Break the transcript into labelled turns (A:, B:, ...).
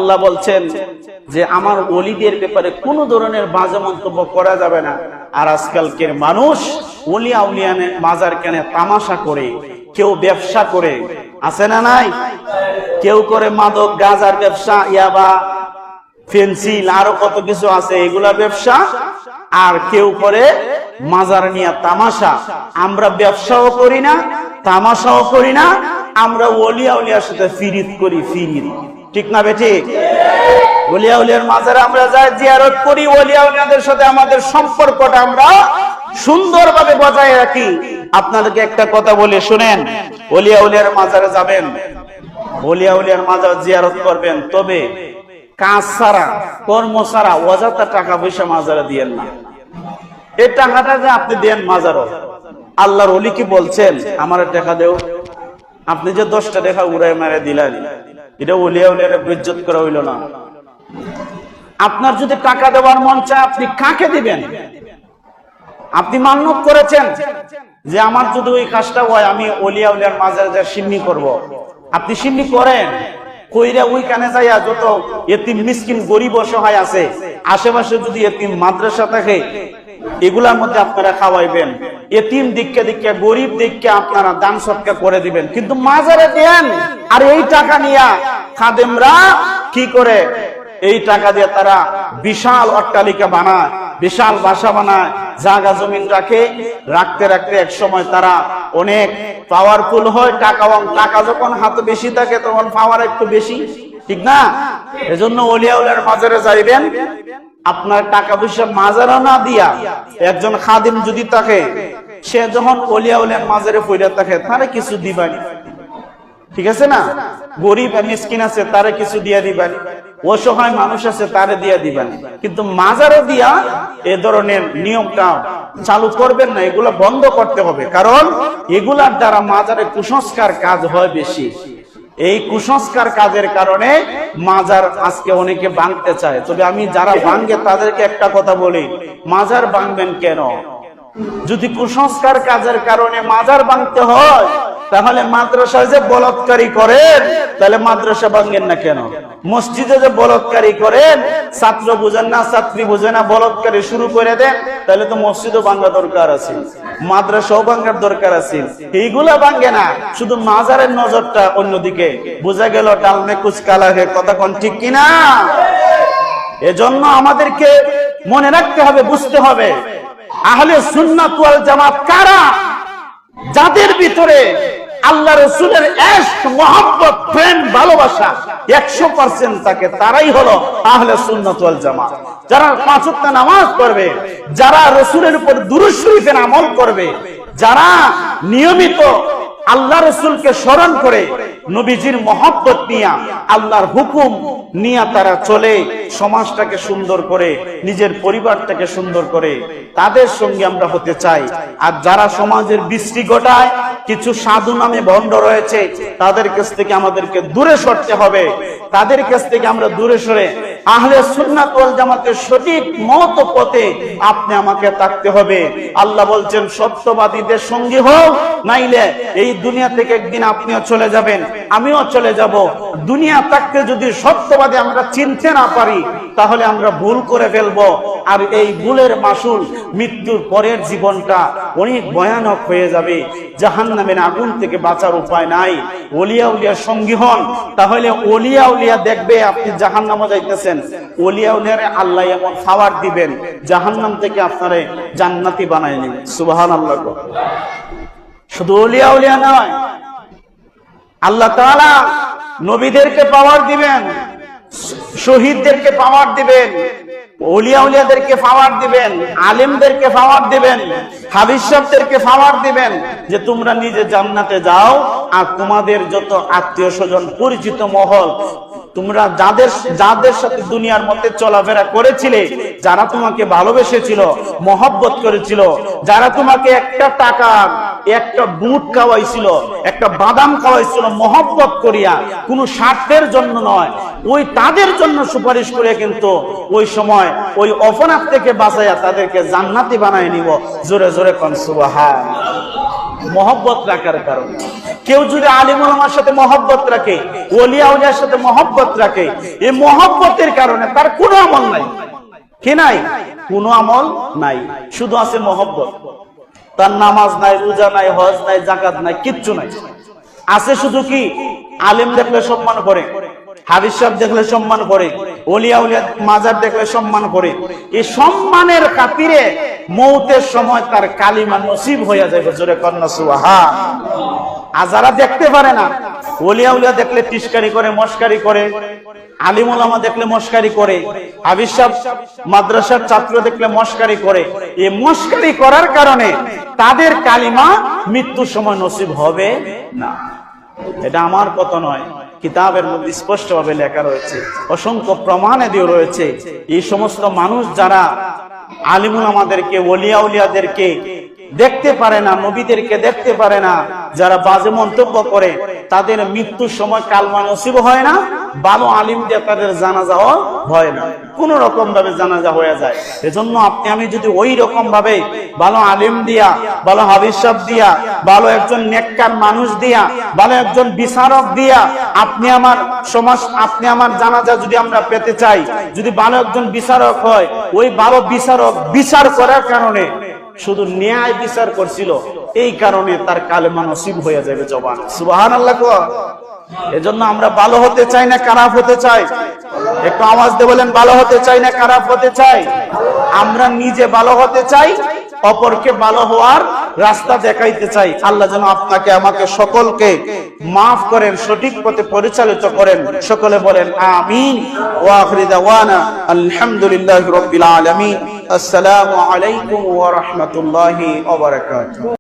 A: আল্লাহ বলছেন যে আমার ওলিদের ব্যাপারে কোনো ধরনের বাজে মন্তব্য করা যাবে না। আর আজকালকের মানুষ ওলি আউলিয়ানের মাজার কেনে তামাশা করে, কেউ ব্যবসা করে, আছে না নাই? কেউ করে মাদক গাঁজার ব্যবসা, ইয়াবা, পেন্সিল, আরো কত কিছু আছে, এগুলা ব্যবসা। আর কেউ করে মাজার নিয়ে তামাশা। আমরা ব্যবসাও করি না, তামাশাও করি না, আমরা ওলি আউলিয়ার সাথে ফিরিত করি, ফিরিত। ঠিক না বেঠিক? ওলি আউলিয়ার মাজারে আমরা যাই, জিয়ারত করি, ওলি আউলিয়াদের সাথে আমাদের সম্পর্কটা আমরা সুন্দরভাবে বজায় রাখি। আপনাদেরকে একটা কথা বলে শুনেন, ওলি আউলিয়ার মাজারে যাবেন, ওলি আউলিয়ার মাজার জিয়ারত করবেন, তবে কাজ ছাড়া, কর্ম ছাড়া অযথা টাকা পয়সা মাজারে দিয়েন না। এই টাকাটা যে আপনি দেন মাজারও, আল্লাহর ওলি কি বলছেন আমার টাকা দেও? আপনি যে 10টা টাকা উড়াই মারে দিলেন, এটা ওলি আউলিয়ার বেইজ্জত করা হইল না? আপনার যদি টাকা দেওয়ার মন চায়, আপনি কাকে দিবেন? আপনি মান্যত করেছেন যে আমার যদি ওই কাজটা হয়, আমি ওলি আউলিয়ার মাজারে যা সিন্নি করব। আপনি সিন্নি করেন, কইরা ওই কানে যাইয়া যত এতিম মিসকিন গরিব অসহায় আছে, আশেপাশে যদি এতিম মাদ্রাসা থাকে, এগুলার মধ্যে আপনারা খাওয়াইবেন। এতিম দিককে দিককে, গরিব দিককে আপনারা দান সৎকার করে দিবেন, কিন্তু মাজারে দেন। আর এই টাকা নিয়ে খাদেমরা কি করে? এই টাকা দিয়ে তারা বিশাল অট্টালিকা বানায়, বিশাল বাসা বানায়, জায়গা জমিন রাখে। রাখতে রাখতে এক সময় তারা অনেক পাওয়ারফুল হয়। টাকা যখন হাতে বেশি থাকে তখন পাওয়ার একটু বেশি, ঠিক না? এজন্য ওলিয়া উলিয়ার মাজারে যাইবেন, আপনার টাকা পয়সা মাজারে না দিয়া, একজন খাদিম যদি থাকে, সে যখন ওলিয়া উলিয়ার মাজারে পড়ে থাকে, তারে কিছু দিবানি, ঠিক আছে না? গরিব আর মিসকিন আছে, তারে কিছু দিয়া দিবানি, অসহায় মানুষ আছে, তারে দিয়া দিবেন। কিন্তু মাজারে দিয়া এ ধরনের নিয়মটা চালু করবেন না, এগুলা বন্ধ করতে হবে। কারণ এগুলার দ্বারা মাজারে কুসংস্কার কাজ হয় বেশি। এই কুসংস্কার কাজের কারণে মাজার আজকে অনেকে ভাঙতে চায়। তবে আমি যারা ভাঙে তাদেরকে একটা কথা বলি, মাজার ভাঙবেন কেন? যদি কুসংস্কার কাজের কারণে মাজার ভাঙতে হয়, তাহলে মাদ্রাসায় যে বলৎকারী করেন, তাহলে মাদ্রাসা ভাঙেন না কেন? মসজিদে যে বলৎকারী করেন, ছাত্র বুঝেন না, ছাত্রী বুঝে না, বলৎকারী শুরু করে দেন, তাহলে তো মসজিদও ভাঙা দরকার আছে, মাদ্রাসাও ভাঙার দরকার আছে। এইগুলা ভাঙে না, শুধু মাজারের নজরটা অন্যদিকে। বোঝা গেল ডালমে কুচ কালা হে, কথা কোন ঠিক কিনা? এজন্য আমাদেরকে মনে রাখতে হবে, বুঝতে হবে, আহলে সুন্নাত ওয়াল জামাত কারা? যাদের ভিতরে আল্লাহ রাসূলের ইশক, মুহাব্বত, প্রেম, ভালোবাসা 100% থাকে, তারাই হলো আহলে সুন্নাত ওয়াল জামাত। যারা 5 ওয়াক্ত নামাজ পড়বে, যারা রাসূলের উপর দুরূদ শরীফের আমল করবে, যারা নিয়মিত আল্লাহ রাসূলকে স্মরণ করে, নবীজির মহব্বত নিয়ে, আল্লাহর হুকুম নিয়ে তারা চলে, সমাজটাকে সুন্দর করে, নিজের পরিবারটাকে সুন্দর করে, তাদের সঙ্গে আমরা হতে চাই। আর যারা সমাজের বৃষ্টি ঘটায়, কিছু সাধু নামে ভণ্ড রয়েছে, তাদের কাছ থেকে আমাদেরকে দূরে সরতে হবে। তাদের কাছ থেকে আমরা দূরে সরে আহলে সুন্নাত ওয়াল জামাতের সঠিক মত পথে আপনি আমাকে থাকতে হবে। আল্লাহ বলছেন, সত্যবাদীদের সঙ্গী হোক, নাইলে এই দুনিয়া থেকে একদিন আপনিও চলে যাবেন, আমিও চলে যাব। দুনিয়া থাকতে যদি সত্যবাদী আমরা চিনতে না পারি, তাহলে আমরা ভুল করে ফেলবো। আর এই ভুলের মাসুল মৃত্যুর পরের জীবনটা অনেক ভয়ানক হয়ে যাবে। জাহান্নামের আগুন থেকে বাঁচার উপায় নাই। ওলিয়া উলিয়ার সঙ্গী হন, তাহলে ওলিয়া উলিয়া দেখবে আপনি জাহান্নামে যাইতেছেন, ওলিয়া উলিয়ারে আল্লাহ এমন খাবার দিবেন, জাহান্নাম থেকে আপনারে জান্নাতি বানায় নেবেন। সুবহানাল্লাহ। শুধু ওলিয়া উলিয়া নয়, আল্লাহ তাআলা নবীদেরকে পাওয়ার দিবেন, শহীদদেরকে পাওয়ার দিবেন, ওলিয়া উলিয়াদেরকে পাওয়ার দিবেন, আলেমদেরকে পাওয়ার দিবেন, হাদিস সাহেবদেরকে পাওয়ার দিবেন, যে তোমরা নিজে জান্নাতে যাও, আর তোমাদের যত আত্মীয় স্বজন, পরিচিত মহল, তোমরা যাদের সাথে দুনিয়ার মধ্যে চলাফেরা করেছিলে, যারা তোমাকে ভালোবেসেছিল, মহব্বত করেছিল, যারা তোমাকে একটা টাকা, একটা বুট খাওয়াইছিল, একটা বাদাম খাওয়াইছিল মহব্বত করিয়া, কোনো স্বার্থের জন্য নয়, ওই তাদের জন্য সুপারিশ করে কিন্তু ওই সময় ওই অপরাধ থেকে বাঁচাইয়া তাদেরকে জান্নাতি বানায় নিব। জোরে জোরে কোন সুবহান। মহব্বত রাখার কারণে। কেউ যদি আলিম উলামার সাথে মহব্বত রাখে, ওলিয়া উলিয়ার সাথে মহব্বত রাখে, এই মহব্বতের কারণে তার কোনো আমল নাই। কি নাই? কোনো আমল নাই, শুধু আছে মহব্বত। তার নামাজ নাই, রোজা নাই, হজ নাই, যাকাত নাই, কিচ্ছু নাই। আছে শুধু কি, আলেম দেখলে সম্মান করে, হাদিস সাহেব দেখলে সম্মান করে, ওলিয়া উলিয়া মাজার দেখলে সম্মান করে। এই সম্মানের খাতিরে মৌতের সময় তার কালিমা নসিব হয়ে যাবে। জোরে কন্যা সুবহানাল্লাহ। আর যারা দেখতে পারে না, ওলিয়া উলিয়া দেখলে টিস্কারি করে, মস্কারি করে, আলিম উলামা দেখলে মস্কারি করে, হাদিস সাহেব মাদ্রাসার ছাত্র দেখলে মস্কারি করে। এই মস্কারি করার কারণে তাদের কালিমা মৃত্যুর সময় নসিব হবে না। এটা আমার কথা নয়, কিতাবের মধ্যে স্পষ্টভাবে লেখা রয়েছে, অসংখ্য প্রমাণে দিয়ে রয়েছে। এই সমস্ত মানুষ যারা আলিম উলামাদেরকে, ওলিয়া উলিয়াদেরকে দেখতে পারে না, নবীদেরকে দেখতে পারে না, যারা বাজে মন্তব্য করে, তাদের মৃত্যুর সময় কালমা নসিব হয় না, ভালো আলিম দিয়ে তাদের জানাজাও হয় না, কোন রকম ভাবে জানাজা হয়ে যায়। এজন্য আপনি আমি যদি ওই রকম ভাবে ভালো আলিম দিয়া, ভালো হাদিস সাহেব দিয়া, ভালো একজন নেককার মানুষ দিয়া, ভালো একজন বিচারক দিয়া আপনি আমার সমাজ, আপনি আমার জানাজা যদি আমরা পেতে চাই, যদি ভালো একজন বিচারক হয়, ওই ভালো বিচারক বিচার করার কারণে শুধু ন্যায় বিচার করছিল, এই কারণে তার কালেমা নসিব হয়ে যাবে। জবান সুবহানাল্লাহ। এজন্য আমরা ভালো হতে চাই না খারাপ হতে চাই? একটু আওয়াজ দিয়ে বলেন, ভালো হতে চাই না খারাপ হতে চাই? আমরা নিজে ভালো হতে চাই, অপরকে ভালো হওয়ার রাস্তা দেখাইতে চাই। আল্লাহ যেন আপনাকে আমাকে সকলকে মাফ করেন, সঠিক পথে পরিচালিত করেন। সকলে বলেন আমিন। ওয়া আখিরু দাওয়ানা আলহামদুলিল্লাহি রাব্বিল আলামিন। আসসালামু আলাইকুম ওয়া রাহমাতুল্লাহি ওয়া বারাকাতুহু।